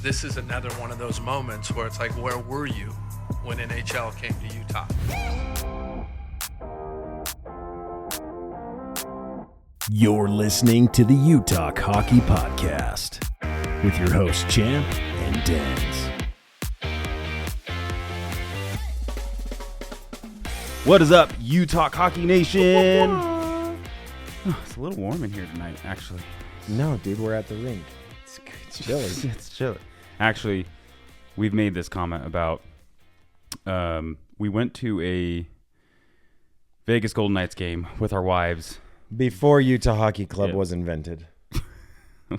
this is another one of those moments where it's like, where were you when NHL came to Utah? You're listening to the UTalk Hockey Podcast with your hosts Champ and Denz. What is up, UTalk Hockey Nation? Oh, it's a little warm in here tonight, actually. No, dude, we're at the rink. It's chilly. It's chilly. Actually, we've made this comment about we went to a Vegas Golden Knights game with our wives. Before Utah Hockey Club was invented.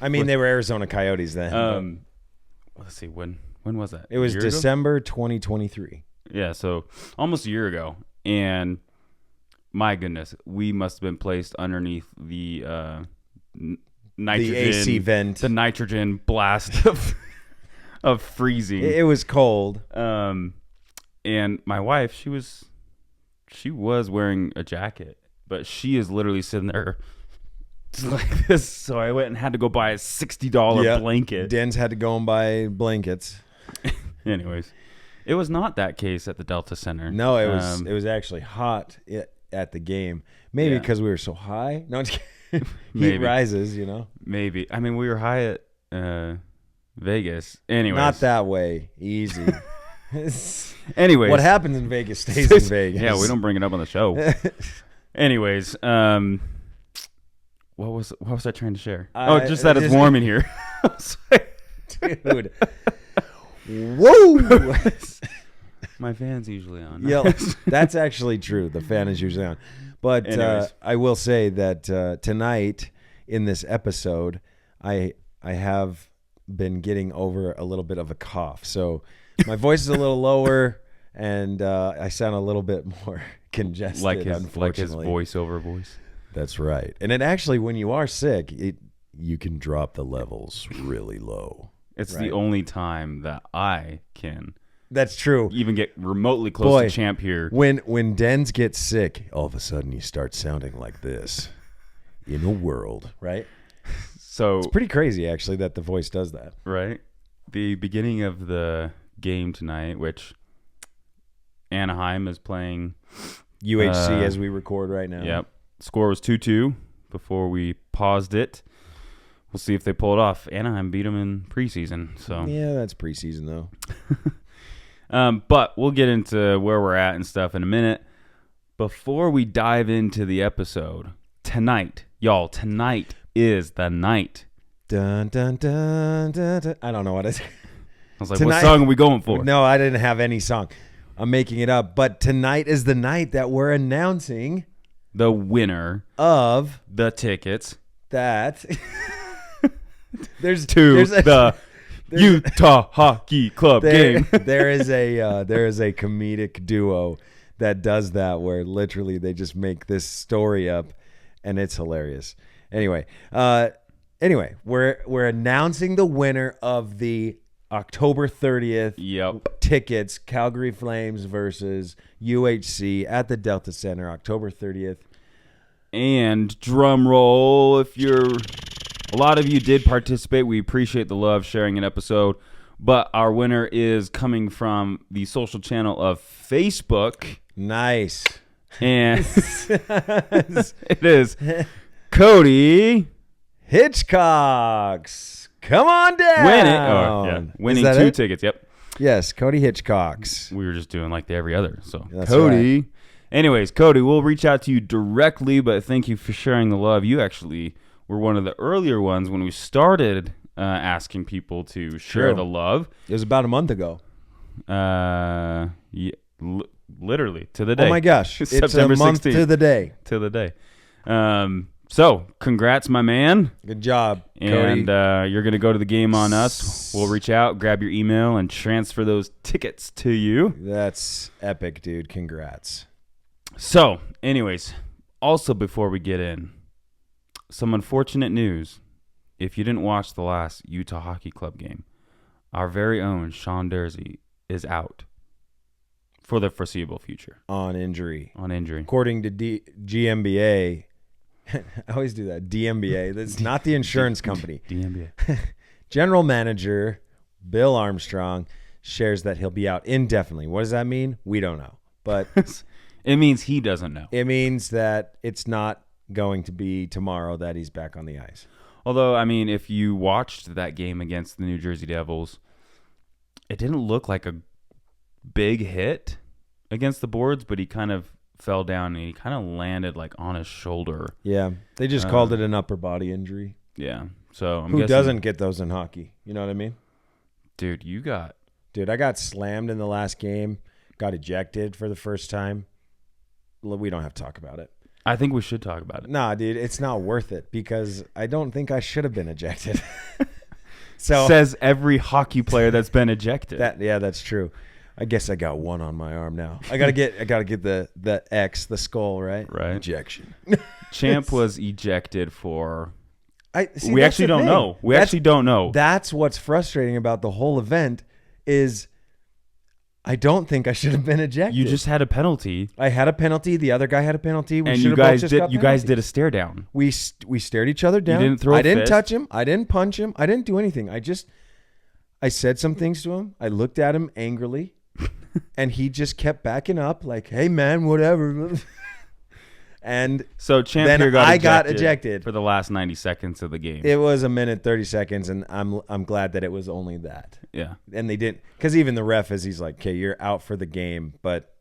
I mean, they were Arizona Coyotes then. Let's see, when was that? It was December 2023. Yeah, so almost a year ago. And my goodness, we must have been placed underneath the nitrogen, the AC vent, the nitrogen blast of freezing. It was cold. And my wife, she was wearing a jacket, but she is literally sitting there like this. So I went and had to go buy a $60 blanket. Denz had to go and buy blankets. Anyways, it was not that case at the Delta Center. No, it was actually hot at the game. Maybe because we were so high. No, heat rises, you know. Maybe. I mean, we were high at Vegas. Anyways, not that way. Easy. Anyways, what happens in Vegas stays in Vegas. Yeah, we don't bring it up on the show. Anyways, what was I trying to share? Just that it's warm in here. Dude. Whoa! My fan's usually on. Yeah, that's actually true. The fan is usually on. But I will say that tonight in this episode, I have been getting over a little bit of a cough. So my voice is a little lower, and I sound a little bit more congested, like his unfortunately. voiceover voice. That's right. And it actually, when you are sick, you can drop the levels really low. It's the only time that I can. That's true. Even get remotely close to Champ here. When Denz gets sick, all of a sudden you start sounding like this in a world, right? So it's pretty crazy, actually, that the voice does that. Right. The beginning of the game tonight, which Anaheim is playing UHC as we record right now. Yep. Score was 2-2 before we paused it. We'll see if they pull it off. Anaheim beat them in preseason. So yeah, that's preseason, though. But we'll get into where we're at and stuff in a minute. Before we dive into the episode, tonight is the night. Dun, dun, dun, dun, dun. I don't know what it is. I was like, what song are we going for? No, I didn't have any song. I'm making it up. But tonight is the night that we're announcing the winner of the tickets that... There's the Utah Hockey Club game. there is a comedic duo that does that, where literally they just make this story up, and it's hilarious. Anyway, we're announcing the winner of the October 30th tickets, Calgary Flames versus UHC at the Delta Center, October 30th. And drum roll, a lot of you did participate. We appreciate the love sharing an episode. But our winner is coming from the social channel of Facebook. Nice. And it is Cody Hitchcocks. Come on down. Winning 2 tickets. Yep. Yes, Cody Hitchcocks. We were just doing like every other. So that's Cody. Right. Anyways, Cody, we'll reach out to you directly, but thank you for sharing the love. You actually were one of the earlier ones when we started asking people to share the love. It was about a month ago. Literally to the day. Oh my gosh! It's September a month 16th. to the day. To the day. So congrats, my man. Good job, and Cody. You're gonna go to the game on us. We'll reach out, grab your email, and transfer those tickets to you. That's epic, dude. Congrats. So, anyways, also before we get in, some unfortunate news. If you didn't watch the last Utah Hockey Club game, our very own Sean Dersey is out for the foreseeable future. On injury. According to GMBA, I always do that, DMBA. That's not the insurance company. DMBA. General manager Bill Armstrong shares that he'll be out indefinitely. What does that mean? We don't know. But it means he doesn't know. It means that it's not going to be tomorrow that he's back on the ice. Although, I mean, if you watched that game against the New Jersey Devils, it didn't look like a big hit against the boards, but he kind of fell down and he kind of landed like on his shoulder. Yeah, they just called it an upper body injury. Yeah, so who doesn't get those in hockey? You know what I mean? Dude, I got slammed in the last game, got ejected for the first time. We don't have to talk about it. I think we should talk about it. Nah, dude, it's not worth it because I don't think I should have been ejected. So says every hockey player that's been ejected. That's true. I guess I got one on my arm now. I gotta get the X, the skull, right? Right. Ejection. Champ was ejected for. We We actually don't know. That's what's frustrating about the whole event is I don't think I should have been ejected. You just had a penalty. I had a penalty. The other guy had a penalty. And you guys did a stare down. We stared each other down. You didn't throw a I didn't fist. touch him. I didn't punch him. I didn't do anything. I said some things to him. I looked at him angrily, and he just kept backing up like, "Hey man, whatever." And so Champ then here got ejected for the last 90 seconds of the game. It was 1:30, and I'm glad that it was only that. Yeah. And they didn't, because even the ref he's like, "Okay, you're out for the game, but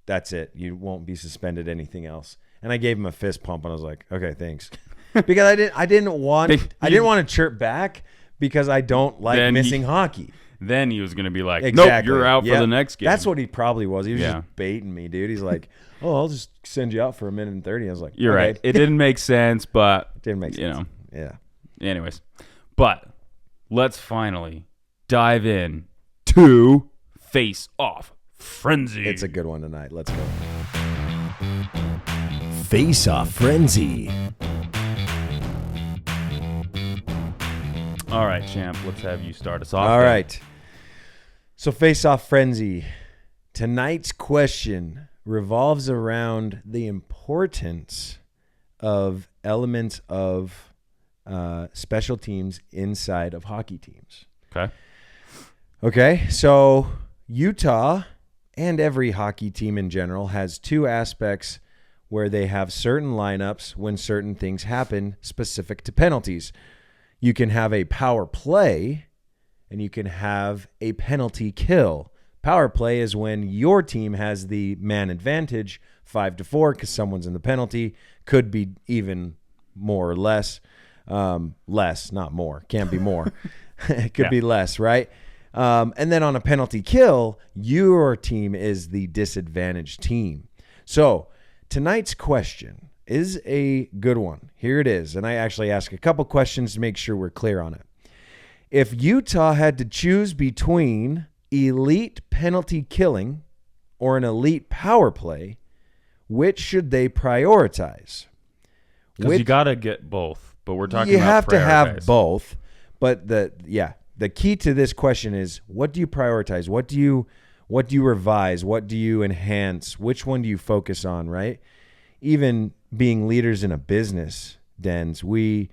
that's it. You won't be suspended anything else." And I gave him a fist pump, and I was like, "Okay, thanks," because I didn't want to chirp back because I don't like missing hockey. Then he was going to be like, exactly. "Nope, you're out for the next game." That's what he probably was. He was just baiting me, dude. He's like, "Oh, I'll just send you out for 1:30." I was like, "You're okay. right. It didn't make sense, but it didn't make sense." You know, yeah. Anyways, but let's finally dive in to Face Off Frenzy. It's a good one tonight. Let's go. Face Off Frenzy. All right, Champ, let's have you start us off. All right. So Face Off Frenzy. Tonight's question revolves around the importance of elements of special teams inside of hockey teams. Okay, so Utah and every hockey team in general has two aspects where they have certain lineups when certain things happen specific to penalties. You can have a power play and you can have a penalty kill. Power play is when your team has the man advantage 5-4 because someone's in the penalty. Could be even more or less. Less, not more. Can't be more. It could be less, right? And then on a penalty kill, your team is the disadvantaged team. So tonight's question is a good one. Here it is. And I actually ask a couple questions to make sure we're clear on it. If Utah had to choose between elite penalty killing or an elite power play, which should they prioritize? Because you got to get both, but we're talking about you have to have guys. both. But the key to this question is, what do you prioritize? What do you revise? What do you enhance? Which one do you focus on, right? Even being leaders in a business, Denz, we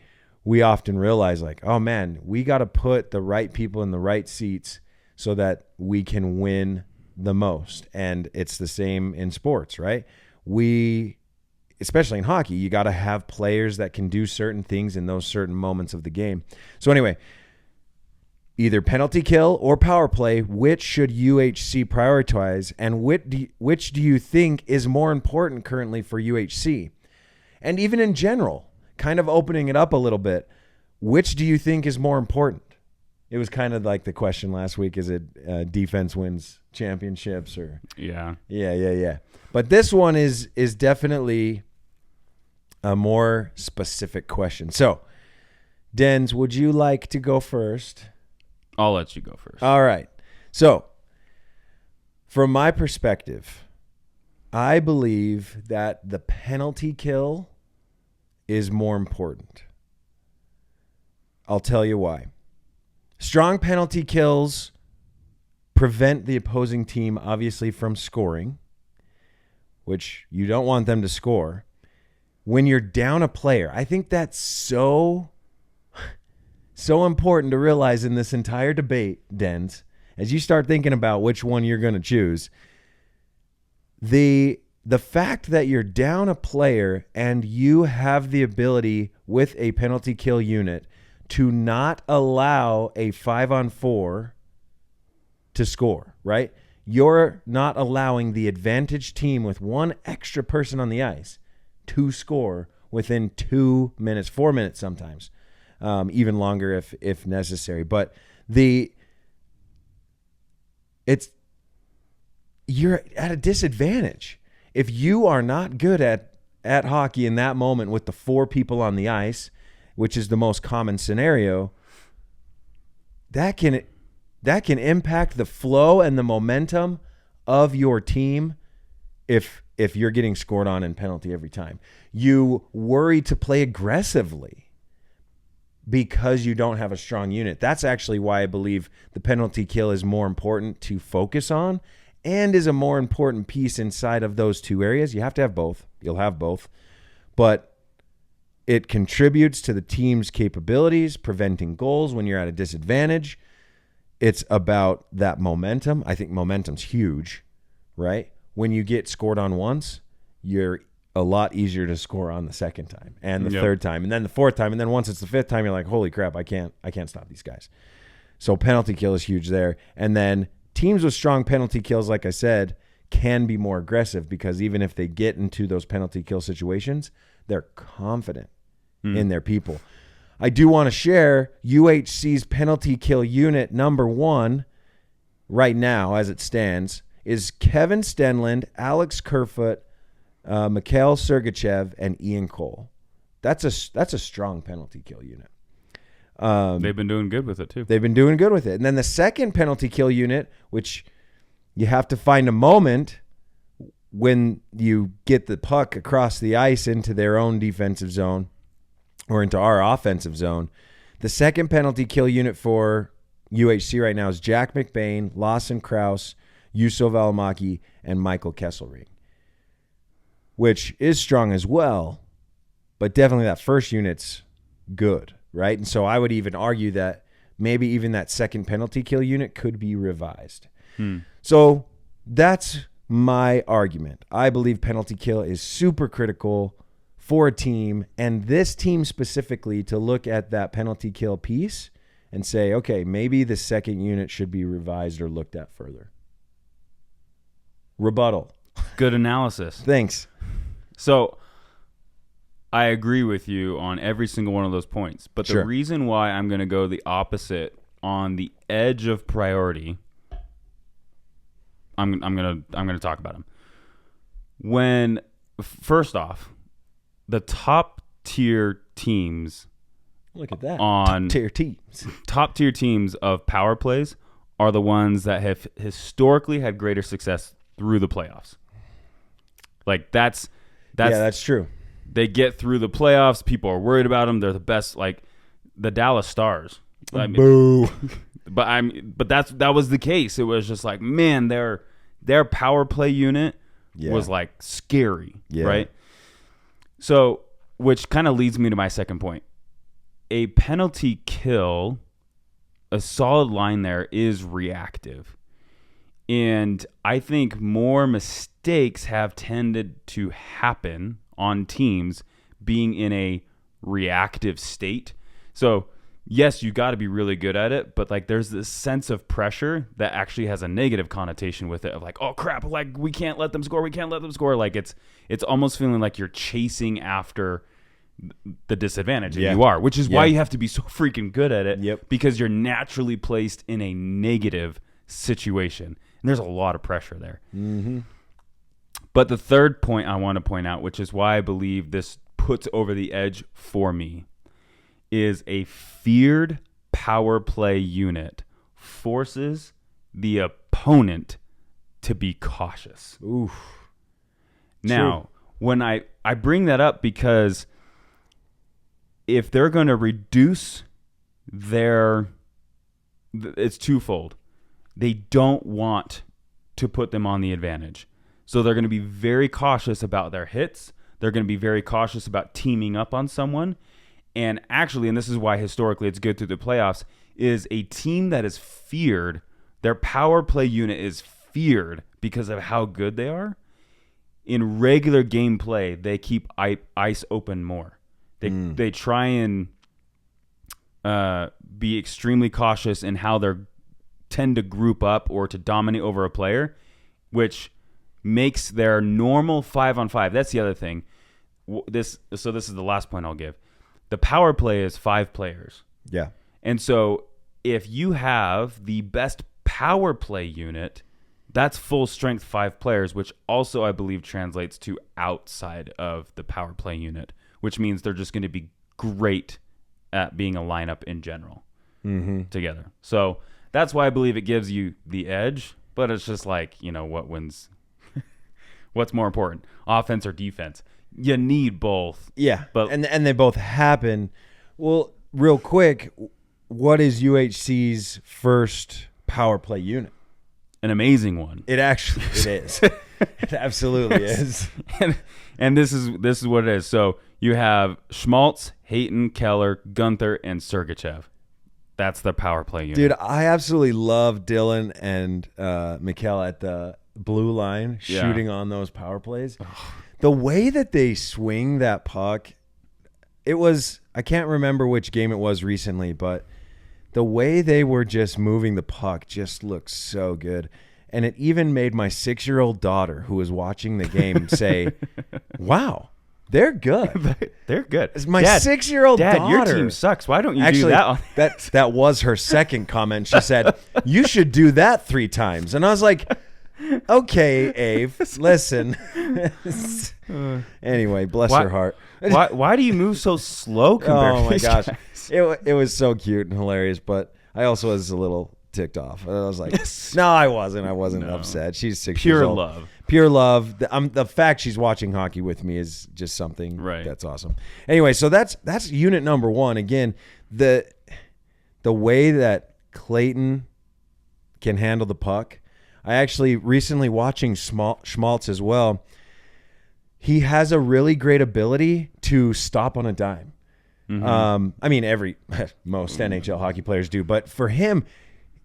often realize like, oh man, we got to put the right people in the right seats so that we can win the most. And it's the same in sports, right? Especially in hockey, you got to have players that can do certain things in those certain moments of the game. So anyway, either penalty kill or power play, which should UHC prioritize, and which do you think is more important currently for UHC? And even in general, kind of opening it up a little bit, which do you think is more important? It was kind of like the question last week, is it defense wins championships or? Yeah. But this one is definitely a more specific question. So, Denz, would you like to go first? I'll let you go first. All right. So, from my perspective, I believe that the penalty kill is more important. I'll tell you why. Strong penalty kills prevent the opposing team, obviously, from scoring, which you don't want them to score. When you're down a player, I think that's so so important to realize in this entire debate, Denz, as you start thinking about which one you're going to choose, the fact that you're down a player and you have the ability with a penalty kill unit to not allow a 5-on-4 to score, right? You're not allowing the advantage team with one extra person on the ice to score within 2 minutes, 4 minutes sometimes, even longer if necessary. But you're at a disadvantage. If you are not good at hockey in that moment with the 4 people on the ice, which is the most common scenario, that can impact the flow and the momentum of your team if you're getting scored on in penalty every time. You worry to play aggressively because you don't have a strong unit. That's actually why I believe the penalty kill is more important to focus on and is a more important piece inside of those two areas. You have to have both. You'll have both. But it contributes to the team's capabilities, preventing goals when you're at a disadvantage. It's about that momentum. I think momentum's huge, right? When you get scored on once, you're a lot easier to score on the second time and the third time and then the fourth time. And then once it's the fifth time, you're like, holy crap, I can't stop these guys. So penalty kill is huge there. And then teams with strong penalty kills, like I said, can be more aggressive because even if they get into those penalty kill situations, they're confident in their people. I do want to share UHC's penalty kill unit number 1 right now as it stands is Kevin Stenlund, Alex Kerfoot, Mikhail Sergachev, and Ian Cole. That's a strong penalty kill unit. They've been doing good with it too. They've been doing good with it. And then the second penalty kill unit, which you have to find a moment when you get the puck across the ice into their own defensive zone or into our offensive zone. The second penalty kill unit for UHC right now is Jack McBain, Lawson Krause, Juuso Välimäki, and Michael Kesselring, which is strong as well, but definitely that first unit's good, right? And so I would even argue that maybe even that second penalty kill unit could be revised. So that's my argument. I believe penalty kill is super critical for a team, and this team specifically, to look at that penalty kill piece and say, okay, maybe the second unit should be revised or looked at further. Rebuttal. Good analysis. Thanks. So I agree with you on every single one of those points, but the reason why I'm going to go the opposite on the edge of priority, I'm going to talk about them. When first off, the top tier teams, look at that, top tier teams of power plays are the ones that have historically had greater success through the playoffs. Like that's true. They get through the playoffs. People are worried about them. They're the best, like the Dallas Stars. Boo. But that was the case. It was just like, man, their power play unit was like scary, right? So, which kind of leads me to my second point. A penalty kill, a solid line there, is reactive. And I think more mistakes have tended to happen on teams being in a reactive state. So, yes, you got to be really good at it, but like there's this sense of pressure that actually has a negative connotation with it of like, oh crap, like we can't let them score. Like it's almost feeling like you're chasing after the disadvantage, and you are, which is why you have to be so freaking good at it, because you're naturally placed in a negative situation. And there's a lot of pressure there. Mm-hmm. But the third point I want to point out, which is why I believe this puts over the edge for me, is a feared power play unit forces the opponent to be cautious. Oof. Now, when I bring that up because if they're going to reduce it's twofold. They don't want to put them on the advantage. So they're going to be very cautious about their hits. They're going to be very cautious about teaming up on someone. And actually, and this is why historically it's good through the playoffs, is a team that is feared, their power play unit is feared because of how good they are. In regular gameplay, they keep ice open more. They try and be extremely cautious in how they tend to group up or to dominate over a player, which makes their normal 5-on-5. That's the other thing. This is the last point I'll give. The power play is 5 players. Yeah. And so if you have the best power play unit, that's full strength 5 players, which also I believe translates to outside of the power play unit, which means they're just going to be great at being a lineup in general together. So that's why I believe it gives you the edge, but it's just like, what wins? What's more important, offense or defense? You need both. Yeah, but and they both happen. Well, real quick, what is UHC's first power play unit? An amazing one. It is. It absolutely is. And this is what it is. So you have Schmaltz, Hayton, Keller, Guenther, and Sergachev. That's the power play unit. Dude, I absolutely love Dylan and Mikkel at the blue line shooting on those power plays. The way that they swing that puck, I can't remember which game it was recently, but the way they were just moving the puck just looked so good. And it even made my 6-year-old daughter who was watching the game say, wow, they're good. They're good. It's my 6-year-old daughter. Dad, your team sucks. Why don't you do that? That was her second comment. She said, you should do that 3 times. And I was like, okay, Ave, listen. Anyway, bless her heart. Why do you move so slow compared to these gosh. guys? It was so cute and hilarious, but I also was a little ticked off. I was like, no, I wasn't. I wasn't upset. She's 6 years old. Pure love. The fact she's watching hockey with me is just something that's awesome. Anyway, so that's unit number 1. Again, the way that Clayton can handle the puck. I actually recently watching Schmaltz as well. He has a really great ability to stop on a dime. I mean, most NHL hockey players do, but for him,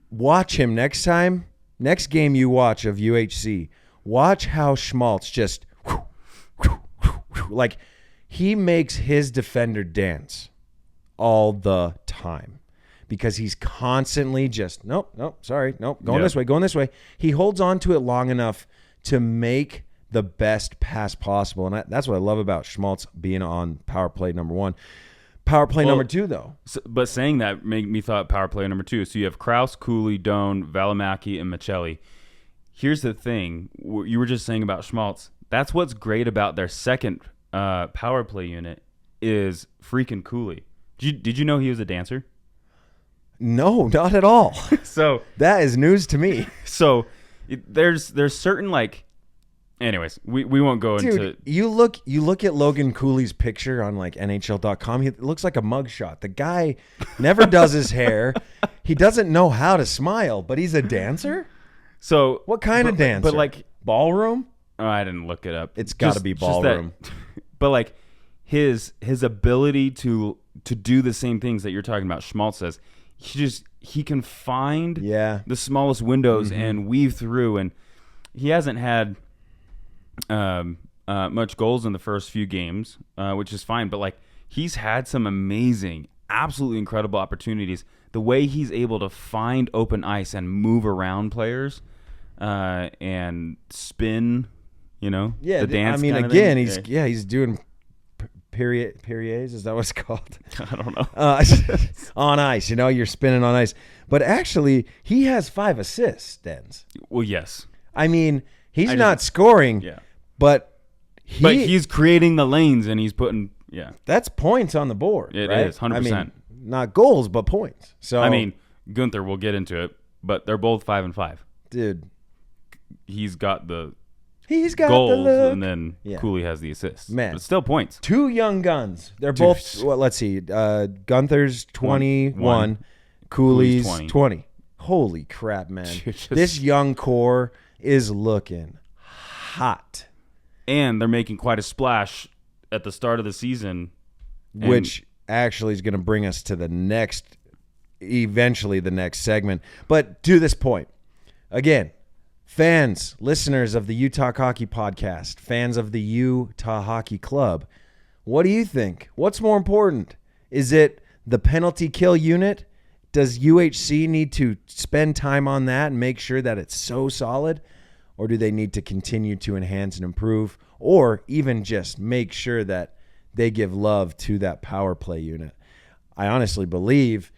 watch him next game you watch of UHC. Watch how Schmaltz just like he makes his defender dance all the time. Because he's constantly just, going this way. He holds on to it long enough to make the best pass possible. And that's what I love about Schmaltz being on power play number 1. Power play number 2, though. But saying that made me thought power play number 2. So you have Krause, Cooley, Doan, Valimaki, and Michelli. Here's the thing. You were just saying about Schmaltz. That's what's great about their second power play unit is freaking Cooley. Did you know he was a dancer? No, not at all. So that is news to me. So there's certain anyways, we won't go into. You look at Logan Cooley's picture on NHL.com. He looks like a mugshot. The guy never does his hair. He doesn't know how to smile, but he's a dancer. So what kind of dancer? But ballroom? Oh, I didn't look it up. It's got to be ballroom. But his ability to do the same things that you're talking about, Schmaltz says. He can find the smallest windows and weave through, and he hasn't had much goals in the first few games, which is fine. But he's had some amazing, absolutely incredible opportunities. The way he's able to find open ice and move around players and spin, the dance. I mean, again, he's doing. Perriers, is that what it's called? I don't know. On ice, you're spinning on ice. But actually, he has 5 assists, Denz. Well, yes. I mean, he's not scoring, but he's creating the lanes and he's putting, that's points on the board. It right? is, 100%. I mean, not goals, but points. So I mean, Guenther, we'll get into it, but they're both 5-5. Dude. He's got the goals, the look. And then Cooley has the assists. Man, but still points. 2 young guns. They're both. Well, let's see. Gunther's 21, Cooley's 20. Holy crap, man! This young core is looking hot, and they're making quite a splash at the start of the season. Which actually is going to bring us to eventually the next segment. But to this point, again, fans, listeners of the UTalk Hockey Podcast, fans of the Utah Hockey Club, what do you think? What's more important? Is it the penalty kill unit? Does UHC need to spend time on that and make sure that it's so solid? Or do they need to continue to enhance and improve? Or even just make sure that they give love to that power play unit? I honestly believe,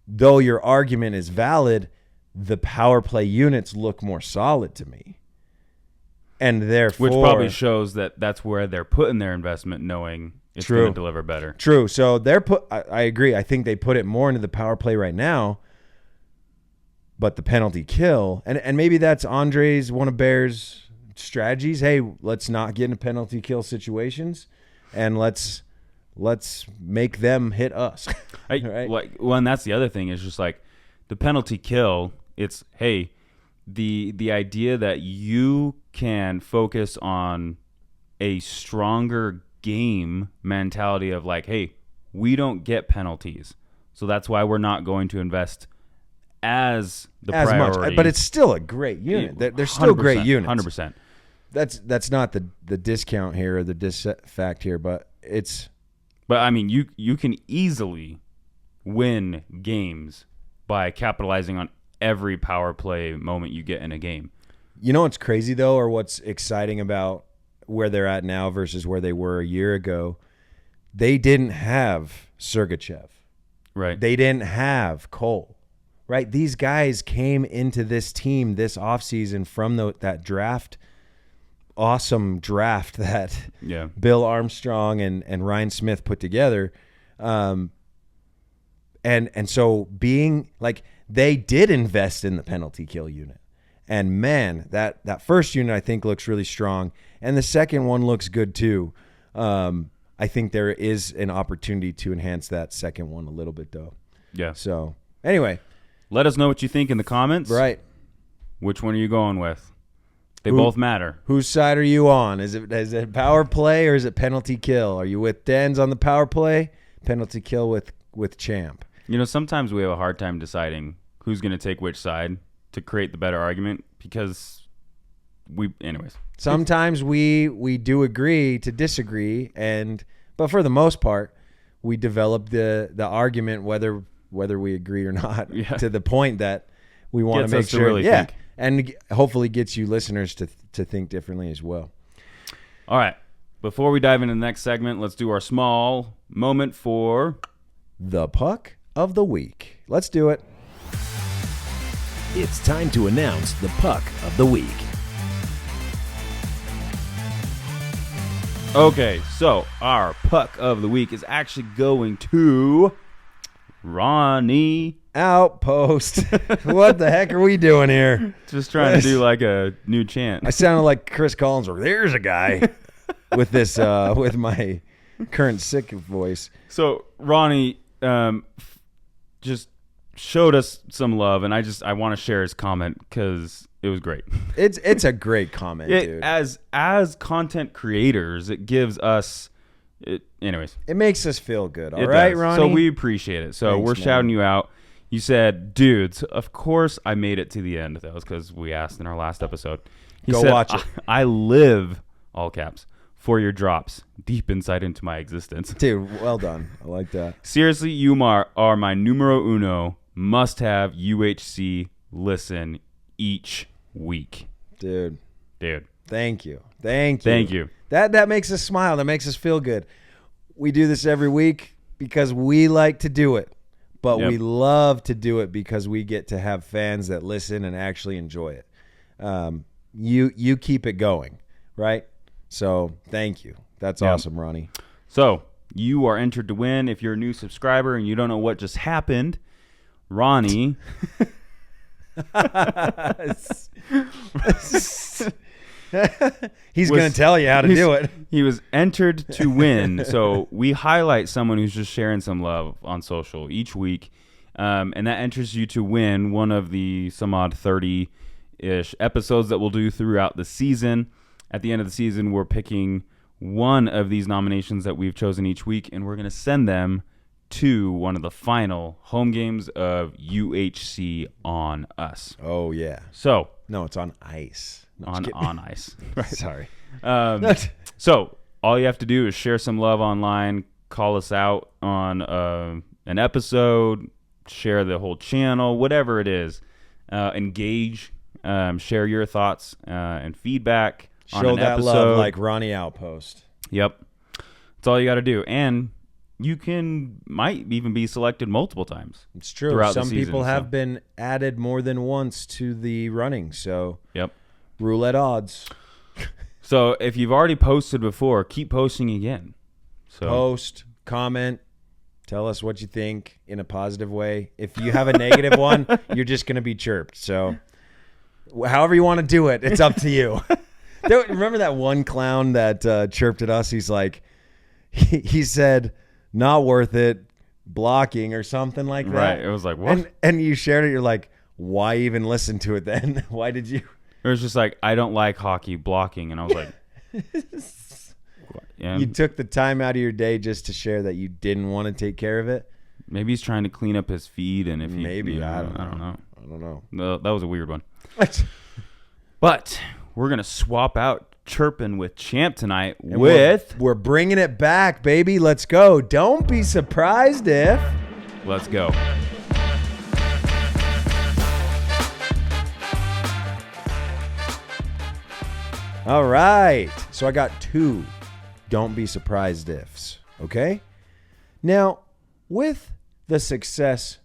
though your argument is valid, the power play units look more solid to me. And therefore, which probably shows that that's where they're putting their investment, knowing it's going to deliver better. True. So I agree. I think they put it more into the power play right now. But the penalty kill, and maybe that's Andre's, one of Bear's strategies. Hey, let's not get into penalty kill situations, and let's make them hit us. Right? And that's the other thing is just like the penalty kill. It's, hey, the idea that you can focus on a stronger game mentality of like, hey, we don't get penalties, so that's why we're not going to invest as priority. Much, but it's still a great unit. They're still great units. 100%. That's not the discount here or the fact here, but it's. But I mean, you can easily win games by capitalizing on every power play moment you get in a game. You know what's crazy though, or what's exciting about where they're at now versus where they were a year ago? They didn't have Sergachev. Right. They didn't have Cole. Right? These guys came into this team this offseason from that draft, awesome draft that Bill Armstrong and Ryan Smith put together. And so being like, they did invest in the penalty kill unit. And man, that first unit I think looks really strong. And the second one looks good too. I think there is an opportunity to enhance that second one a little bit though. Yeah. So anyway. Let us know what you think in the comments. Right. Which one are you going with? They both matter. Whose side are you on? Is it power play or is it penalty kill? Are you with Denz on the power play? Penalty kill with Champ. You know, sometimes we have a hard time deciding who's going to take which side to create the better argument because anyways. Sometimes we do agree to disagree, but for the most part, we develop the argument whether we agree or not to the point that we want to make sure really think. And hopefully gets you listeners to think differently as well. All right. Before we dive into the next segment, let's do our small moment for the puck of the week. Let's do it. It's time to announce the puck of the week. Okay, so our puck of the week is actually going to Ronnie Outpost. What the heck are we doing here? Just trying to do like a new chant. I sounded like Chris Collinsworth. There's a guy with this with my current sick voice. So Ronnie just showed us some love, and I want to share his comment because it was great. It's a great comment, dude. As content creators, it gives us. Anyways, it makes us feel good. All right, Ronnie. So we appreciate it. So we're shouting you out. You said, dudes, of course I made it to the end. That was because we asked in our last episode. Go watch it. I live, all caps, for your drops deep inside into my existence. Dude, well done. I like that. Seriously, you are my numero uno. Must have UHC listen each week. Dude. Thank you. That makes us smile. That makes us feel good. We do this every week because we like to do it. But we love to do it because we get to have fans that listen and actually enjoy it. You keep it going, right? So thank you. That's awesome, Ronnie. So you are entered to win. If you're a new subscriber and you don't know what just happened, Ronnie... He's going to tell you how to do it. He was entered to win. So we highlight someone who's just sharing some love on social each week. And that enters you to win one of the some odd 30-ish episodes that we'll do throughout the season. At the end of the season, we're picking one of these nominations that we've chosen each week, and we're going to send them to one of the final home games of UHC on us. Oh, yeah. So no, it's on ice. No, on ice. Right. Sorry. So all you have to do is share some love online, call us out on an episode, share the whole channel, whatever it is. Engage, share your thoughts and feedback. Show on an that episode. love like Ronnie Outpost. Yep. That's all you got to do. And you might even be selected multiple times. It's true. Throughout Some the season, people have been added more than once to the running. So yep. Roulette odds. So if you've already posted before, keep posting again. So Post, comment, tell us what you think in a positive way. If you have a negative one, you're just going to be chirped. So however you want to do it, it's up to you. Remember that one clown that chirped at us? He's like, he said, not worth it, blocking or something like that. Right. It was like, what? And you shared it. You're like, why even listen to it then? Why did you? It was just like, I don't like hockey blocking. And I was like, yeah. You took the time out of your day just to share that you didn't want to take care of it. Maybe he's trying to clean up his feed. And if he, maybe, I don't know. I don't know. No, that was a weird one. But we're going to swap out chirping with Champ tonight And with... We're bringing it back, baby. Let's go. Don't be surprised if... Let's go. All right. So I got 2 don't be surprised ifs, okay? Now, with the success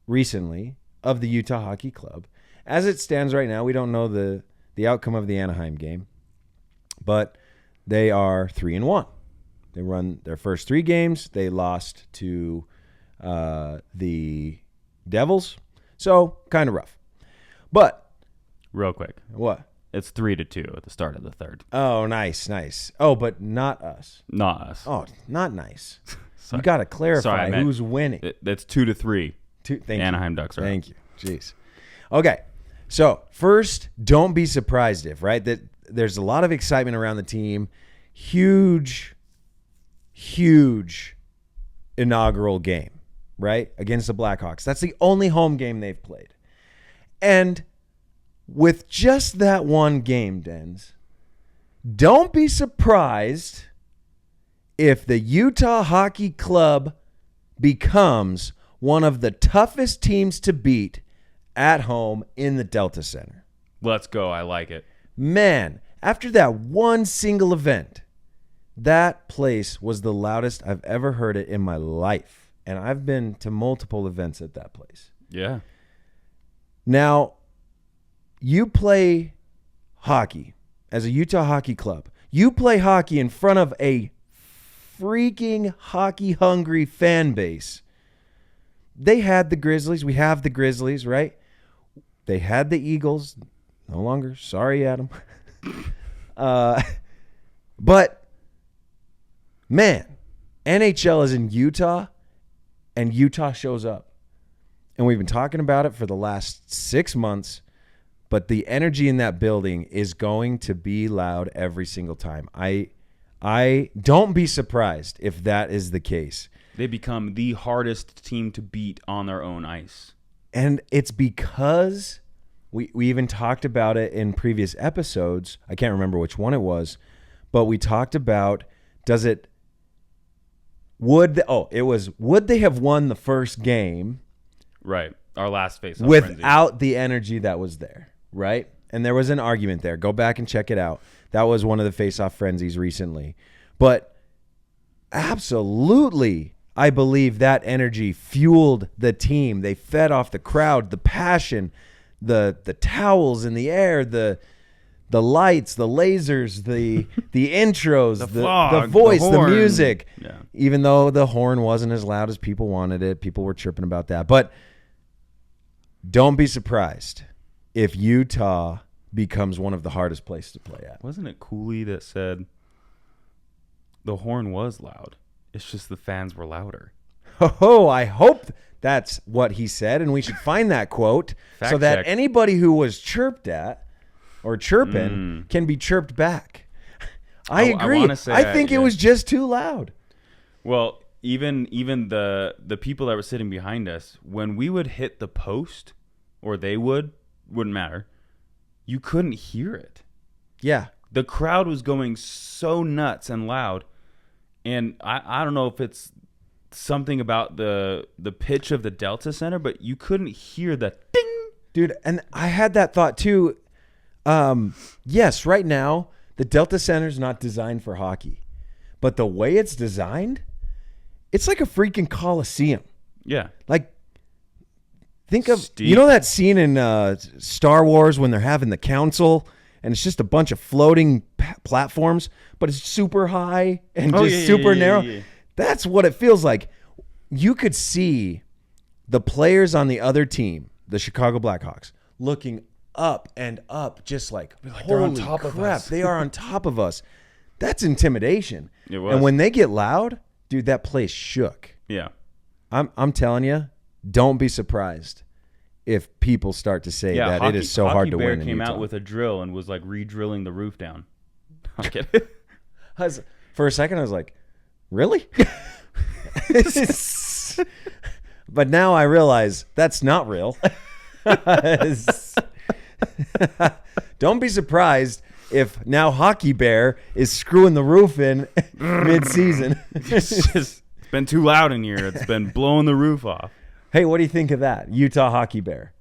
recently of the Utah Hockey Club, as it stands right now, we don't know the outcome of the Anaheim game, but they are 3-1. They run their first 3 games. They lost to the Devils, so kind of rough. But Real quick. what? It's 3-2 at the start of the third. Oh, nice. Oh, but not us. Not us. Oh, not nice. Sorry. You got to clarify Sorry, I meant- who's winning. That's 2-3. Thank Anaheim you. Ducks are Thank you. Jeez. Okay. So first, don't be surprised if, right, that there's a lot of excitement around the team. Huge inaugural game, right, against the Blackhawks. That's the only home game they've played. And with just that one game, Denz, don't be surprised if the Utah Hockey Club becomes one of the toughest teams to beat at home in the Delta Center. Let's go. I like it. Man, after that one single event, that place was the loudest I've ever heard it in my life. And I've been to multiple events at that place. Yeah. Now, you play hockey as a Utah Hockey Club. You play hockey in front of a freaking hockey-hungry fan base. They had the Grizzlies. We have the Grizzlies, right? They had the Eagles. No longer. Sorry, Adam. But, man, NHL is in Utah, and Utah shows up. And we've been talking about it for the last 6 months, but the energy in that building is going to be loud every single time. I don't be surprised if that is the case. They become the hardest team to beat on their own ice. And it's because we even talked about it in previous episodes. I can't remember which one it was, but we talked about would they have won the first game Right. Our last face-off without frenzy. the energy that was there, right? And there was an argument there. Go back and check it out. That was one of the face-off frenzies recently. But absolutely, I believe that energy fueled the team. They fed off the crowd, the passion, the towels in the air, the lights, the lasers, the intros, the fog, voice, the the horn. music. Yeah. Even though the horn wasn't as loud as people wanted it, people were chirping about that. But don't be surprised if Utah becomes one of the hardest places to play at. Wasn't it Cooley that said the horn was loud? It's just the fans were louder. Oh, I hope that's what he said, and we should find that quote Fact so that check. anybody who was chirped at or chirping can be chirped back. I agree. wanna say I think it yeah. was just too loud. Well, even the people that were sitting behind us, when we would hit the post, or they wouldn't matter, you couldn't hear it. Yeah. The crowd was going so nuts and loud, and I don't know if it's something about the pitch of the Delta Center, but you couldn't hear the ding. Dude, and I had that thought too. Yes, right now, the Delta Center's not designed for hockey. But the way it's designed, it's like a freaking Coliseum. Yeah. Like, think of, Steep. you know that scene in Star Wars when they're having the council and it's just a bunch of floating platforms, but it's super high and super narrow? Yeah. That's what it feels like. You could see the players on the other team, the Chicago Blackhawks, looking up and up, just like they're on holy top of crap, us. They are on top of us. That's intimidation. It was. And when they get loud, dude, that place shook. Yeah. I'm telling you, don't be surprised if people start to say that it is so hard to win in Hockey Bear came Utah. out with a drill and was like re-drilling the roof down. I'm kidding. For a second, I was like, really? But now I realize that's not real. Don't be surprised if now Hockey Bear is screwing the roof in mid-season. It's been too loud in here. It's been blowing the roof off. Hey, what do you think of that? Utah Hockey Bear.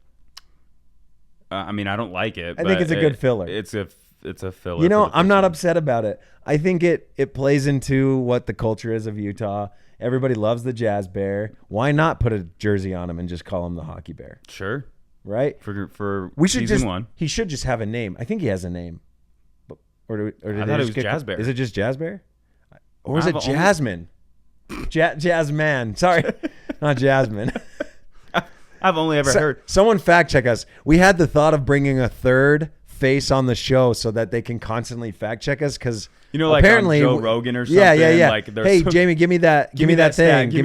I mean, I don't like it. I think it's a good filler. It's a filler. You know, I'm not upset about it. I think it plays into what the culture is of Utah. Everybody loves the Jazz Bear. Why not put a jersey on him and just call him the Hockey Bear? Sure. Right? For we should season just, one. He should just have a name. I think he has a name. Or I thought it was Jazz Bear. Is it just Jazz Bear? Or is it Jasmine? Jazzman. Sorry. Not Jasmine. I've only ever heard. Someone fact check us. We had the thought of bringing a third face on the show so that they can constantly fact check us, because like apparently on Joe Rogan or something. Yeah. Like hey, Jamie, give me that thing. Give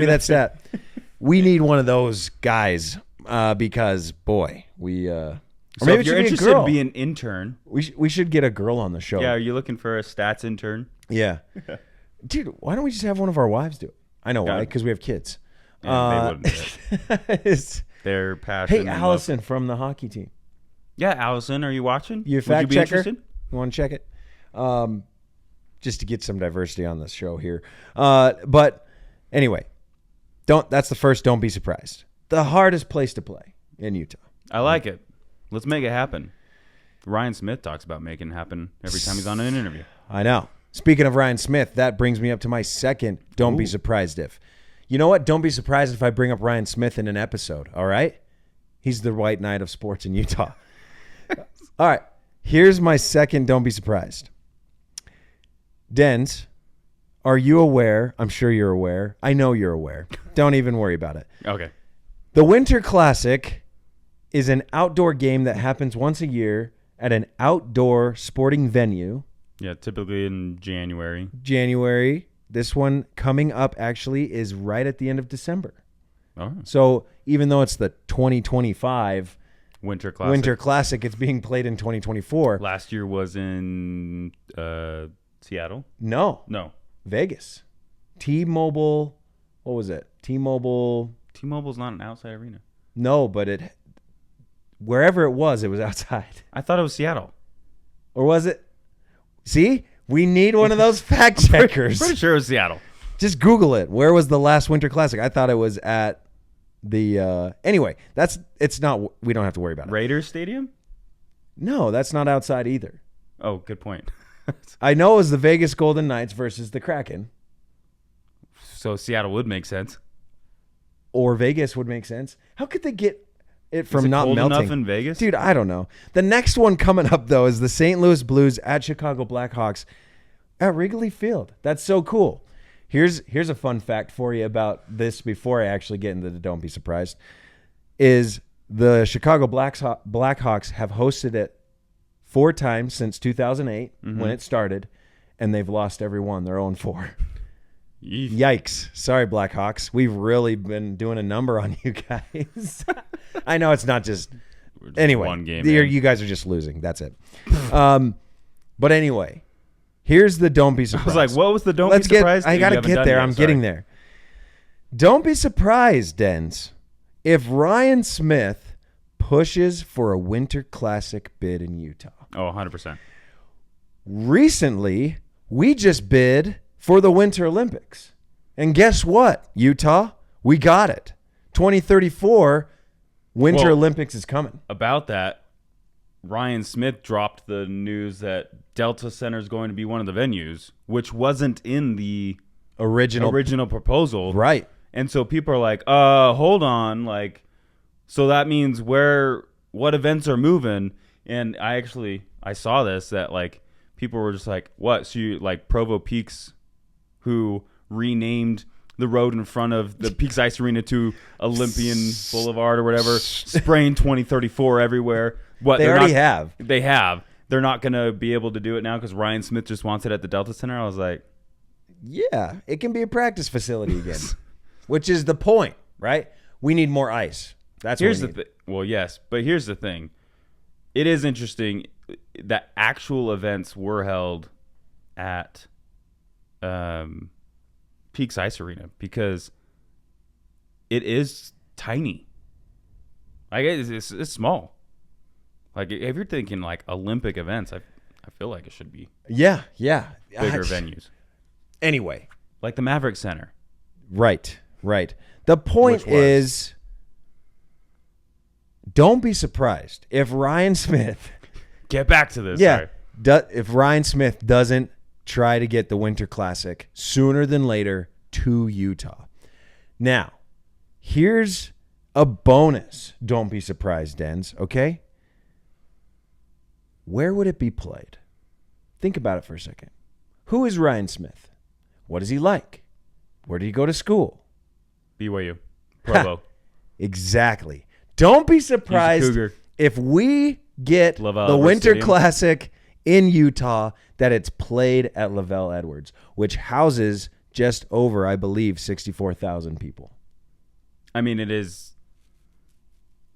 me that stat. We need one of those guys because boy, we. So maybe if you're interested in being an intern, we should get a girl on the show. Yeah, are you looking for a stats intern? Yeah, dude, why don't we just have one of our wives do it? I know why, because we have kids. They wouldn't do it. They're passionate. Hey, Allison from the hockey team. Yeah, Allison, are you watching? You a fact checker? You want to check it? Just to get some diversity on this show here. But anyway, that's the first. Don't be surprised. The hardest place to play in Utah. I like it. Let's make it happen. Ryan Smith talks about making it happen every time he's on an interview. I know. Speaking of Ryan Smith, that brings me up to my second. Don't be surprised if. You know what? Don't be surprised if I bring up Ryan Smith in an episode. All right? He's the white knight of sports in Utah. All right. Here's my second. Don't be surprised. Denz, are you aware? I'm sure you're aware. I know you're aware. Don't even worry about it. Okay. The Winter Classic is an outdoor game that happens once a year at an outdoor sporting venue. Yeah, typically in January. This one coming up actually is right at the end of December. Oh. So even though it's the 2025 Winter Classic, it's being played in 2024. Last year was in Seattle? No. Vegas. T-Mobile. What was it? T-Mobile's not an outside arena. No, but wherever it was outside. I thought it was Seattle. Or was it? See? We need one of those fact checkers. Pretty sure it was Seattle. Just Google it. Where was the last Winter Classic? I thought it was at the anyway, it's not, we don't have to worry about it. Raiders Stadium? No, that's not outside either. Oh, good point. I know it was the Vegas Golden Knights versus the Kraken. So Seattle would make sense. Or Vegas would make sense. How could they get it from not cold melting enough in Vegas? Dude, I don't know. The next one coming up though is the St. Louis Blues at Chicago Blackhawks at Wrigley Field. That's so cool. Here's a fun fact for you about this before I actually get into the don't be surprised. Is the Chicago Blackhawks have hosted it 4 times since 2008 when it started, and they've lost every one. They're 0-4. Yikes. Sorry, Blackhawks. We've really been doing a number on you guys. I know it's not just anyway, one game. You guys are just losing. That's it. But anyway, here's the don't be surprised. I was like, what was the don't be surprised? I got to get there. I'm getting there. Don't be surprised, Denz, if Ryan Smith pushes for a Winter Classic bid in Utah. Oh, 100%. Recently, we just bid for the Winter Olympics. And guess what, Utah? We got it. 2034 Winter Olympics is coming. About that, Ryan Smith dropped the news that Delta Center is going to be one of the venues, which wasn't in the original proposal. Right. And so people are like, hold on. Like, so that means what events are moving? And I saw this, that like people were just like, what? So you like Provo Peaks, who renamed the road in front of the Peaks Ice Arena to Olympian Boulevard or whatever, spraying 2034 everywhere. What they already have. They have. They're not going to be able to do it now because Ryan Smith just wants it at the Delta Center. I was like, yeah, it can be a practice facility again, which is the point, right? We need more ice. That's here's the thing. Well, yes, but here's the thing. It is interesting that actual events were held at Peaks Ice Arena because it is tiny. Like it's small. Like if you're thinking like Olympic events, I feel like it should be bigger venues. Anyway, like the Maverick Center. Right. The point is, don't be surprised if Ryan Smith get back to this. Yeah, if Ryan Smith doesn't try to get the Winter Classic sooner than later to Utah. Now, here's a bonus. Don't be surprised, Denz, okay? Where would it be played? Think about it for a second. Who is Ryan Smith? What is he like? Where did he go to school? BYU. Provo. Exactly. Don't be surprised if we get Lavell the Winter Stadium. Classic in Utah that it's played at Lavell Edwards, which houses just over, I believe, 64,000 people. I mean, it is.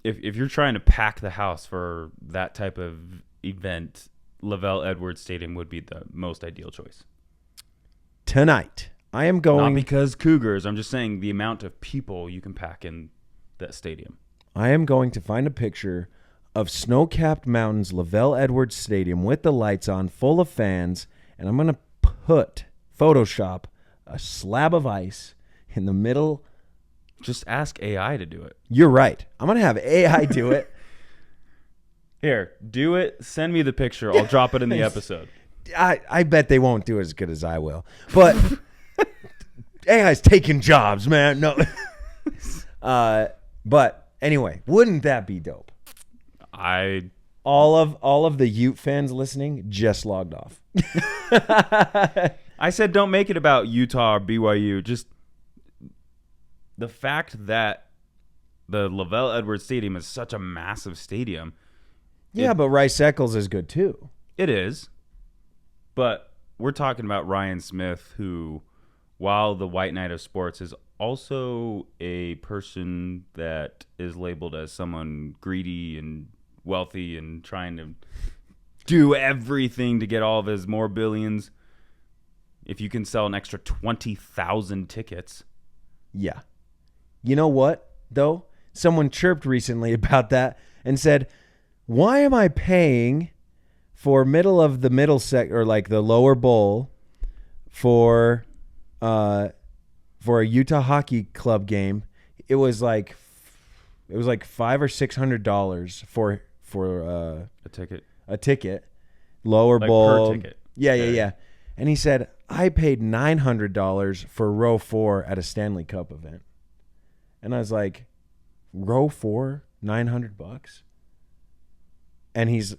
If you're trying to pack the house for that type of event, Lavell Edwards Stadium would be the most ideal choice. Tonight, I am going... Not because Cougars. I'm just saying the amount of people you can pack in that stadium. I am going to find a picture of snow-capped mountains, Lavell Edwards Stadium with the lights on, full of fans, and I'm going to Photoshop a slab of ice in the middle. Just ask AI to do it. You're right. I'm going to have AI do it. Here, do it. Send me the picture. I'll drop it in the episode. I bet they won't do it as good as I will. But AI's taking jobs, man. No. But anyway, wouldn't that be dope? All of the Ute fans listening just logged off. I said don't make it about Utah or BYU. Just the fact that the Lavell Edwards Stadium is such a massive stadium. Yeah, but Rice Eccles is good too. It is. But we're talking about Ryan Smith, who, while the white knight of sports, is also a person that is labeled as someone greedy and wealthy and trying to do everything to get all of his more billions. If you can sell an extra 20,000 tickets. Yeah. You know what, though? Someone chirped recently about that and said, why am I paying for or like the lower bowl for a Utah Hockey Club game? It was like $500 or $600 for a ticket, lower like bowl per ticket. Yeah. And he said, I paid $900 for row 4 at a Stanley Cup event. And I was like, row 4, $900? And he's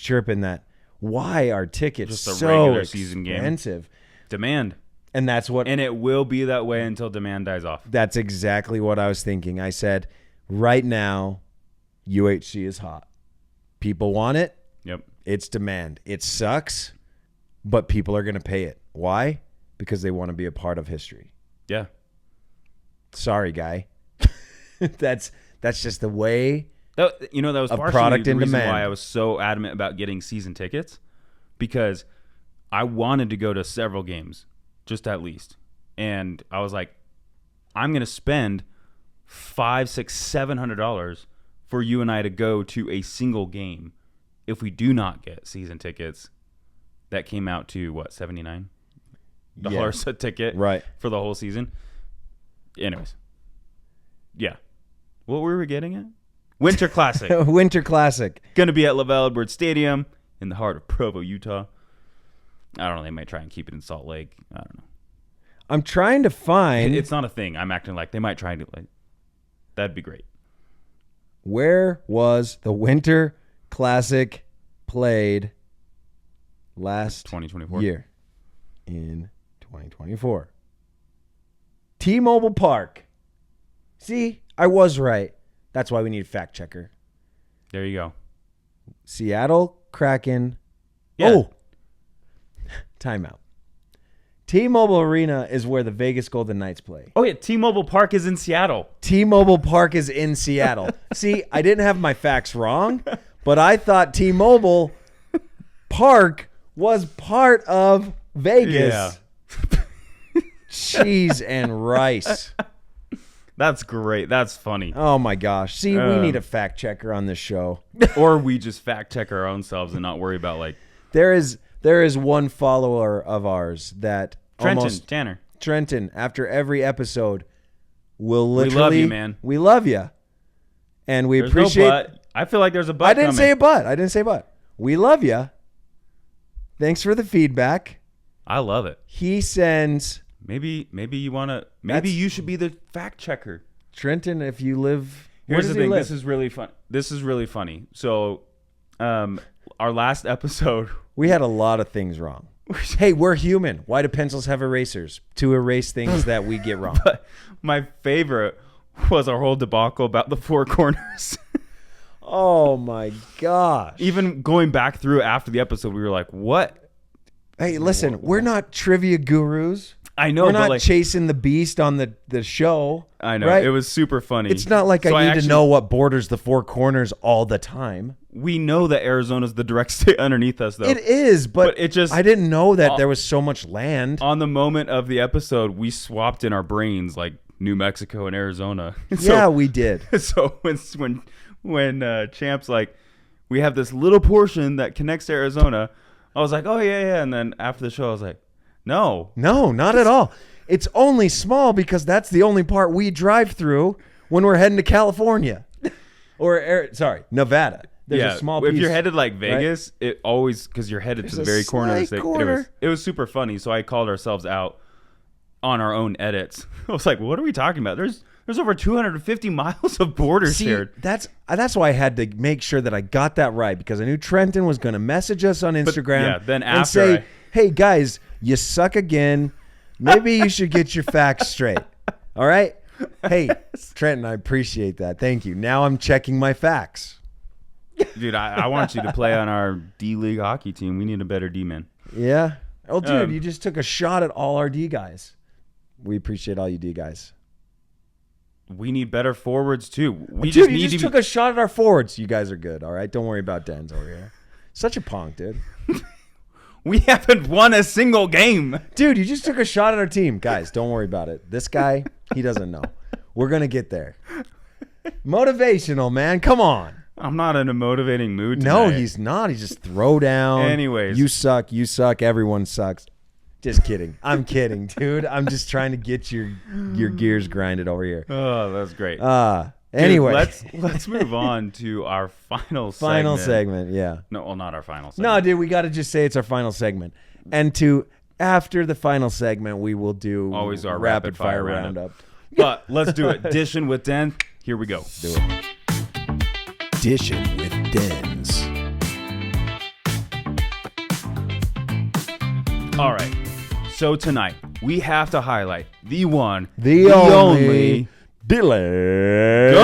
chirping that, why are tickets just a so regular season expensive? Game. Demand. And that's what... And it will be that way until demand dies off. That's exactly what I was thinking. I said, right now, UHC is hot. People want it. Yep. It's demand. It sucks, but people are going to pay it. Why? Because they want to be a part of history. Yeah. Sorry, guy. That's just the way... That was partially product the in reason demand. why I was so adamant about getting season tickets, because I wanted to go to several games, just at least. And I was like, I'm going to spend $500, $600, $700 for you and I to go to a single game if we do not get season tickets. That came out to what, $79 a ticket, right, for the whole season. Anyways, yeah. What were we getting at? Winter Classic. Winter Classic. Going to be at Lavell Edwards Stadium in the heart of Provo, Utah. I don't know. They might try and keep it in Salt Lake. I don't know. I'm trying to find. It's not a thing. I'm acting like they might try and do it. That'd be great. Where was the Winter Classic played last 2024 year? In 2024. T-Mobile Park. See, I was right. That's why we need a fact checker. There you go. Seattle Kraken. Yeah. Oh, timeout. T-Mobile Arena is where the Vegas Golden Knights play. Oh, yeah. T-Mobile Park is in Seattle. T-Mobile Park is in Seattle. See, I didn't have my facts wrong, but I thought T-Mobile Park was part of Vegas. Yeah. Cheese and rice. That's great. That's funny. Oh, my gosh. See, we need a fact checker on this show. Or we just fact check our own selves and not worry about, like... There is one follower of ours that Trenton, after every episode, will literally... We love you, man. We love you. And we There's appreciate... no but. I feel like there's a but I didn't coming. say a but. We love you. Thanks for the feedback. I love it. He sends... Maybe you want to... Maybe you should be the fact checker. Trenton, if you live... Here's the thing. Live? This is really fun. This is really funny. So, our last episode... We had a lot of things wrong. Hey, we're human. Why do pencils have erasers? To erase things that we get wrong. But my favorite was our whole debacle about the four corners. Oh, my gosh. Even going back through after the episode, we were like, what? Hey, listen, we're not trivia gurus. I know. We're not chasing the beast on the show. I know. Right? It was super funny. It's not like I need to know what borders the four corners all the time. We know that Arizona's the direct state underneath us, though. It is, but it just... I didn't know that there was so much land. On the moment of the episode, we swapped in our brains, like New Mexico and Arizona. Yeah, we did. So when Champ's like, we have this little portion that connects to Arizona, I was like, oh, yeah. And then after the show, I was like, No, not at all. It's only small because that's the only part we drive through when we're heading to California. Nevada. There's a small piece. If you're headed like Vegas, right? It always, because you're headed to the very corner of the state. It was super funny. So I called ourselves out on our own edits. I was like, what are we talking about? There's over 250 miles of borders shared. That's why I had to make sure that I got that right, because I knew Trenton was going to message us on Instagram and say, hey, guys, you suck again. Maybe you should get your facts straight. All right? Hey, Trenton, I appreciate that. Thank you. Now I'm checking my facts. Dude, I want you to play on our D-League hockey team. We need a better D-man. Yeah? Oh, dude, you just took a shot at all our D guys. We appreciate all you D guys. We need better forwards, too. You just took a shot at our forwards. You guys are good, all right? Don't worry about Denz over here. Such a punk, dude. We haven't won a single game. Dude, you just took a shot at our team. Guys, don't worry about it. This guy, he doesn't know. We're going to get there. Motivational, man. Come on. I'm not in a motivating mood tonight. No, he's not. He's just throw down. Anyways. You suck. Everyone sucks. Just kidding. I'm kidding, dude. I'm just trying to get your gears grinded over here. Oh, that's great. Anyway. Dude, let's move on to our final segment. Yeah. No, well, not our final segment. No, dude, we got to just say it's our final segment. And after the final segment, we will do always our rapid fire roundup. But let's do it. Dishing with Den. Here we go. Do it. Dishing with Denz. All right. So tonight, we have to highlight the one, the only Dylan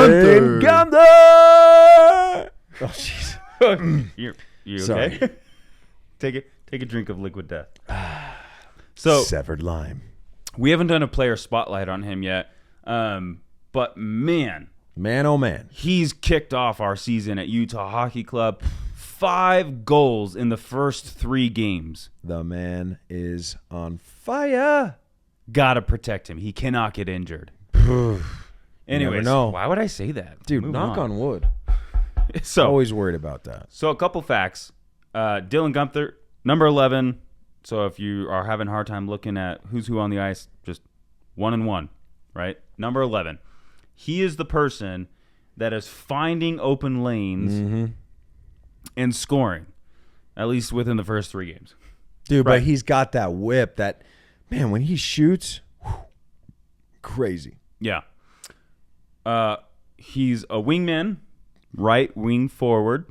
Guenther. Oh, jeez. You Sorry. okay? Take a drink of liquid death. So severed lime. We haven't done a player spotlight on him yet, but man, oh man, he's kicked off our season at Utah Hockey Club. 5 goals in the first 3 games. The man is on fire. Gotta protect him. He cannot get injured. Anyways, know. why would I say that? Dude, Move knock on wood. So always worried about that. So a couple facts. Dylan Guenther, number 11. So if you are having a hard time looking at who's who on the ice, just 1 and 1, right? Number 11. He is the person that is finding open lanes and scoring, at least within the first 3 games. Dude, Right. but he's got that whip that, man, when he shoots, crazy. Yeah. He's a wingman, right wing forward,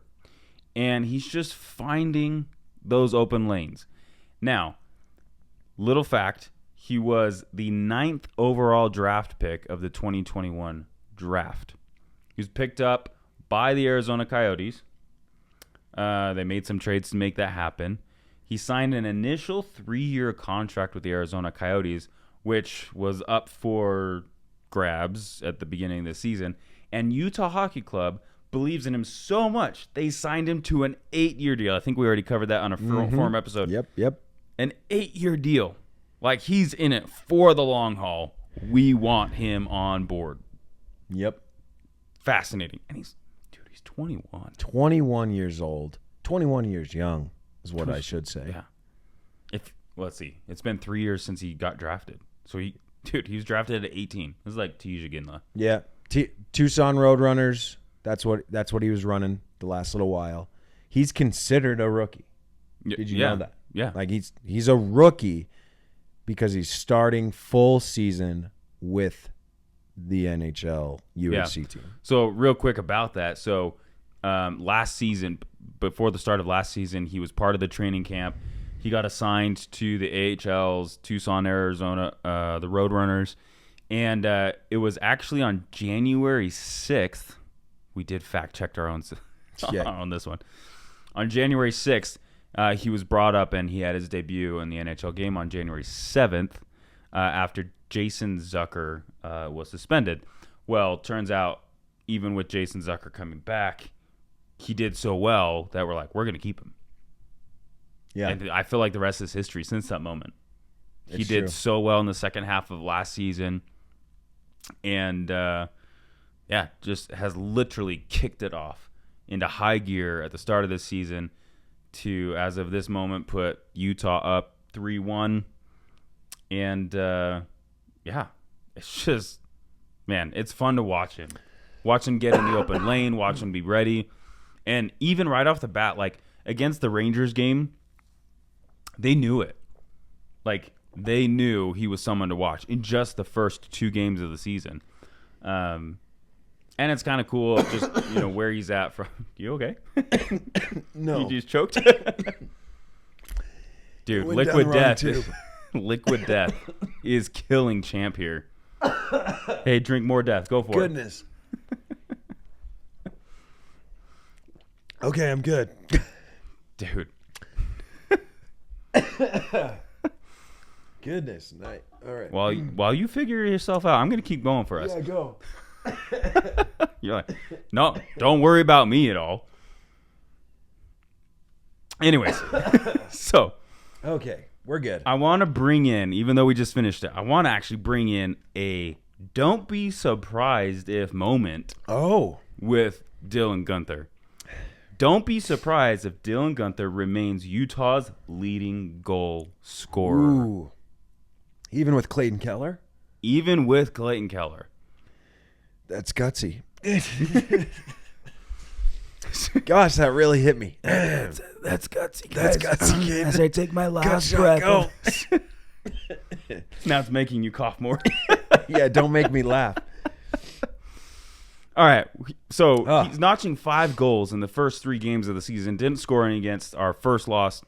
and he's just finding those open lanes. Now, little fact, he was the 9th overall draft pick of the 2021 draft. He was picked up by the Arizona Coyotes. They made some trades to make that happen. He signed an initial 3-year contract with the Arizona Coyotes, which was up for grabs at the beginning of the season. And Utah Hockey Club believes in him so much, they signed him to an 8-year deal. I think we already covered that on a forum episode. Yep. An 8-year deal. Like, he's in it for the long haul. We want him on board. Yep. Fascinating. And he's 21. 21 years old. 21 years young is what I should say. Yeah. Let's see. It's been 3 years since he got drafted. So he was drafted at 18. This is like Tija Ginla. Yeah. Tucson Roadrunners. That's what he was running the last little while. He's considered a rookie. Did you know that? Yeah. Like he's a rookie because he's starting full season with the NHL UHC team. So real quick about that. So last season, before the start of last season, he was part of the training camp. He got assigned to the AHL's Tucson, Arizona, the Roadrunners. And it was actually on January 6th. We did fact check our own on this one. On January 6th, he was brought up and he had his debut in the NHL game on January 7th after Jason Zucker was suspended. Well, turns out even with Jason Zucker coming back, he did so well that we're like, we're going to keep him. Yeah. And I feel like the rest is history since that moment. He did so well in the second half of last season. And, just has literally kicked it off into high gear at the start of this season to, as of this moment, put Utah up 3-1. And, it's just, man, it's fun to watch him. Watch him get in the open lane, watch him be ready. And even right off the bat, like, against the Rangers game, they knew it. Like, they knew he was someone to watch in just the first 2 games of the season. And it's kind of cool just, where he's at from. You okay? No. You just choked? Dude, liquid death. Liquid death is killing Champ here. Hey, drink more death. Go for Goodness. Okay, I'm good. Dude. Goodness night. All right. While you figure yourself out, I'm going to keep going for us. Yeah, go. You're like, no, don't worry about me at all. Anyways, so. Okay, we're good. I want to bring in, even though we just finished it, I want to actually bring in a don't be surprised if moment with Dylan Guenther. Don't be surprised if Dylan Guenther remains Utah's leading goal scorer. Ooh. Even with Clayton Keller? Even with Clayton Keller. That's gutsy. Gosh, that really hit me. That's gutsy, guys. That's gutsy, kid. As I take my last Gut shot, breath. go. Now it's making you cough more. Yeah, don't make me laugh. All right, so he's notching 5 goals in the first 3 games of the season. Didn't score any against our first loss,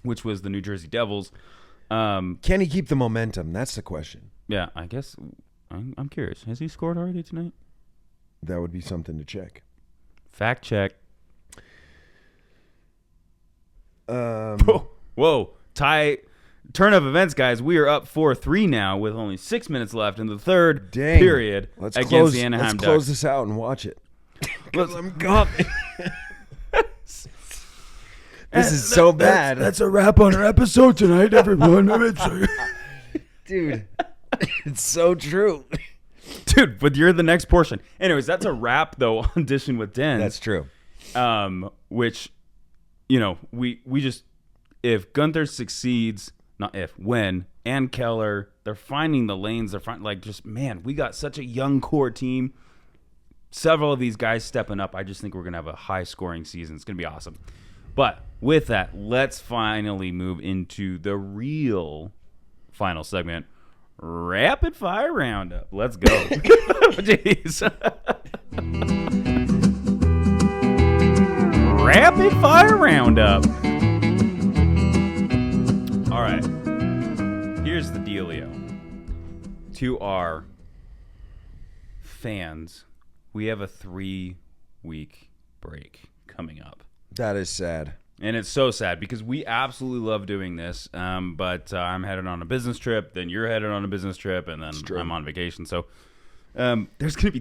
which was the New Jersey Devils. Can he keep the momentum? That's the question. Yeah, I guess I'm curious. Has he scored already tonight? That would be something to check. Fact check. Whoa. Tie. Turn of events, guys. We are up 4-3 now with only 6 minutes left in the third period against the Anaheim Ducks. Let's close this out and watch it. I'm coughing. This is so bad. That's a wrap on our episode tonight, everyone. Dude, it's so true. Dude, but you're the next portion. Anyways, that's a wrap, though, on Dishing with Denz. That's true. Which, we just, if Guenther succeeds, not if, when, and Keller, they're finding the lanes. We got such a young core team. Several of these guys stepping up. I just think we're going to have a high-scoring season. It's going to be awesome. But with that, let's finally move into the real final segment, Rapid Fire Roundup. Let's go. Jeez. Rapid Fire Roundup. All right. Here's the dealio. To our fans, we have a 3-week break coming up. That is sad. And it's so sad because we absolutely love doing this. But I'm headed on a business trip, then you're headed on a business trip, and then I'm on vacation. So there's going to be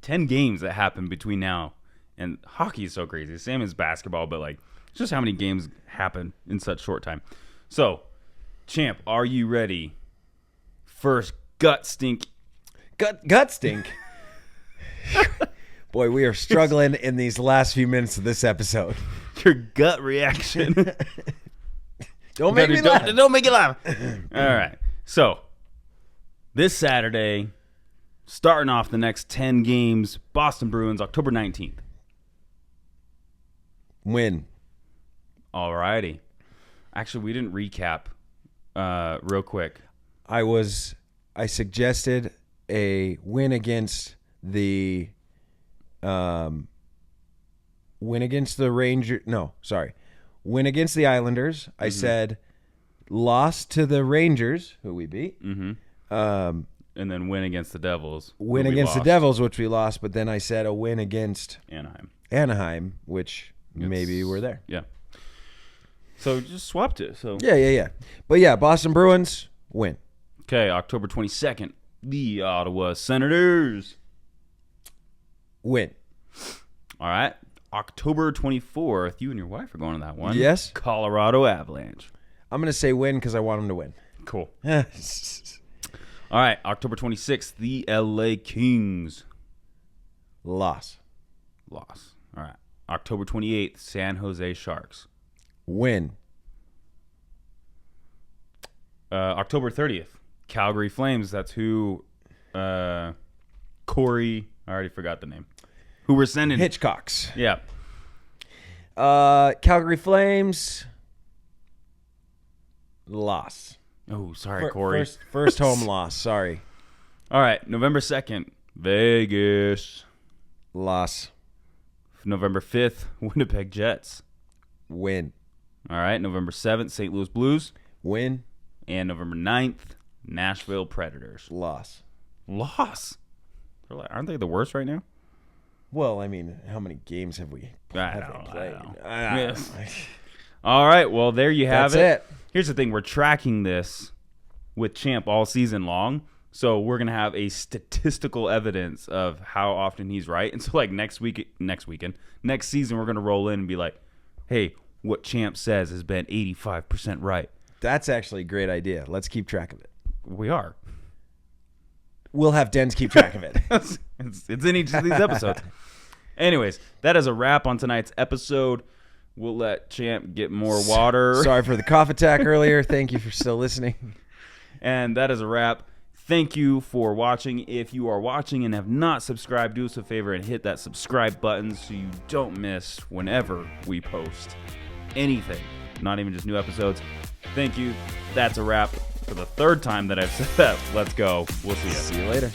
10 games that happen between now. And hockey is so crazy. Same as basketball, but it's just how many games happen in such short time. So, Champ, are you ready? First, gut stink. Gut stink? Boy, we are struggling in these last few minutes of this episode. Your gut reaction. Don't make me laugh. Don't make it laugh. All right. So, this Saturday, starting off the next 10 games, Boston Bruins, October 19th. Win. All righty. Actually, we didn't recap real quick. I suggested a win against the win against the Rangers. No, sorry. Win against the Islanders. I said loss to the Rangers, who we beat. And then win against the Devils. Win against the Devils, which we lost. But then I said a win against Anaheim, which maybe we're there. Yeah. So just swapped it. So Yeah. But yeah, Boston Bruins win. Okay, October 22nd, the Ottawa Senators win. All right. October 24th, you and your wife are going to that one. Yes. Colorado Avalanche. I'm going to say win because I want them to win. Cool. All right. October 26th, the LA Kings. Loss. All right. October 28th, San Jose Sharks. Win. October 30th, Calgary Flames. That's who Corey, I already forgot the name. Who we're sending. Hitchcocks. Yeah. Calgary Flames. Loss. Oh, sorry, Corey. First home loss. Sorry. All right. November 2nd, Vegas. Loss. November 5th, Winnipeg Jets. Win. All right. November 7th, St. Louis Blues. Win. And November 9th, Nashville Predators. Loss. Aren't they the worst right now? Well, I mean, how many games have we played? I know. Yes. All right. Well, there you have That's it. Here's the thing. We're tracking this with Champ all season long. So we're going to have a statistical evidence of how often he's right. And so next season, we're going to roll in and be like, hey, what Champ says has been 85% right. That's actually a great idea. Let's keep track of it. We are. We'll have Denz keep track of it. It's in each of these episodes. Anyways, that is a wrap on tonight's episode. We'll let Champ get more water. Sorry for the cough attack earlier. Thank you for still listening. And that is a wrap. Thank you for watching. If you are watching and have not subscribed, do us a favor and hit that subscribe button so you don't miss whenever we post anything, not even just new episodes. Thank you. That's a wrap for the third time that I've said that. Let's go. We'll see you. See you later.